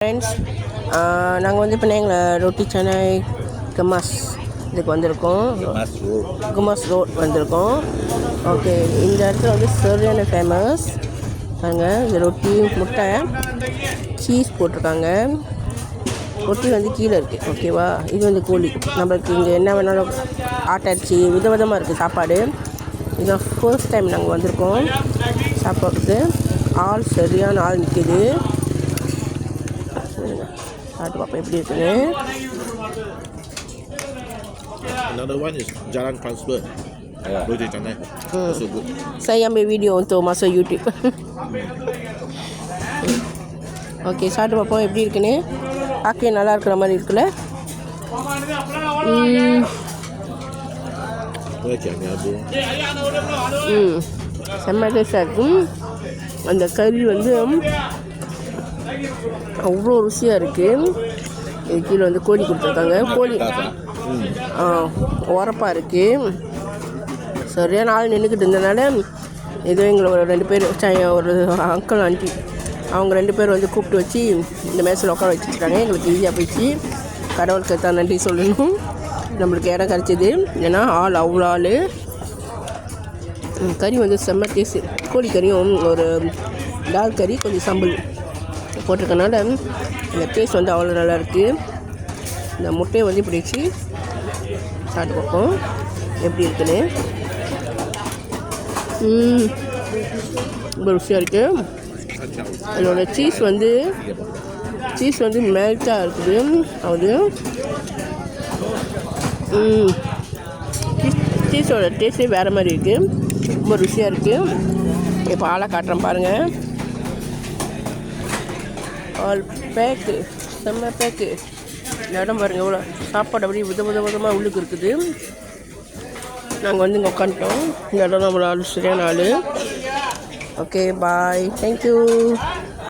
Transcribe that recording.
Friends, நாங்கள் வந்து இப்போ எங்களை ரொட்டி சென்னை கமாஸ் இதுக்கு வந்திருக்கோம். குமாஸ் ரோட் வந்திருக்கோம். ஓகே, இந்த இடத்துல வந்து சரியான ஃபேமஸ் பாருங்க. இந்த ரொட்டி, முட்டை, சீஸ் போட்டிருக்காங்க. ரொட்டி வந்து கீழே இருக்குது. ஓகேவா, இது வந்து கோழி. நம்மளுக்கு இங்கே என்ன வேணாலும் ஆட்டரிச்சி விதவிதமாக இருக்குது சாப்பாடு. இதுதான் ஃபர்ஸ்ட் டைம் நாங்கள் வந்திருக்கோம் சாப்பாடுக்கு. ஆள் சரியான ஆள் நிற்கிது. சாப்பிட்டு பார்ப்போம் எப்படி இருக்குன்னு. Another one is Jalan Transfer. Roti canai. Also good. Saya ambil video untuk masuk YouTube. Okay, சாப்பிட்டு பார்ப்போம் எப்படி இருக்குன்னு. பார்க்க நல்லா இருக்கிற மாதிரி இருக்குல்ல. செம்ம டேஸ்டாக இருக்கும். அந்த கறி வந்து அவ்வளோ ருசியாக இருக்குது. இது கீழே வந்து கோழி கொடுத்துருக்காங்க. கோழி உரப்பாக இருக்குது. சரியான ஆள் நின்றுக்கிட்டு இருந்தனால ஏதோ எங்களை ஒரு 2 பேர் ஒரு அங்கிள் ஆண்டி அவங்க 2 பேர் வந்து கூப்பிட்டு வச்சு இந்த மேட்ச்சில் உட்கார வச்சுருக்காங்க. எங்களுக்கு ஈஸியாக போயிடுச்சு. கடவுளுக்கு தான் நன்றி சொல்லணும். நம்மளுக்கு இடம் கிடச்சிது. ஏன்னா ஆள் அவ்வளோ ஆள். கறி வந்து செம்ம டேஸ்ட்டு. கோழி கறியும் ஒரு டால் கறி கொஞ்சம் சம்பல் போட்டிருக்கனால இந்த டேஸ்ட் வந்து அவ்வளோ நல்லாயிருக்கு. இந்த முட்டையை வந்து இப்படி வச்சு சாப்பிட்டு பார்ப்போம் எப்படி இருக்குன்னு. ரொம்ப ருசியாக இருக்குது. அதோட சீஸ் வந்து மெல்ட்டாக இருக்குது. அது சீஸோட டேஸ்ட்டே வேறு மாதிரி இருக்குது. ரொம்ப ருசியாக இருக்குது. இப்போ ஆளை காட்டுறேன் பாருங்கள். ஆல் பேக்கு, செம்ம பேக்கு. இந்த இடம் பாருங்கள் எவ்வளோ சாப்பாடு அப்படி விதமாக உள்ளுக்கு இருக்குது. நாங்கள் வந்து இங்கே உட்காந்துட்டோம். இந்த இடம் நம்மளோட ஆள் சரியான ஆள். ஓகே, பாய், தேங்க்யூ.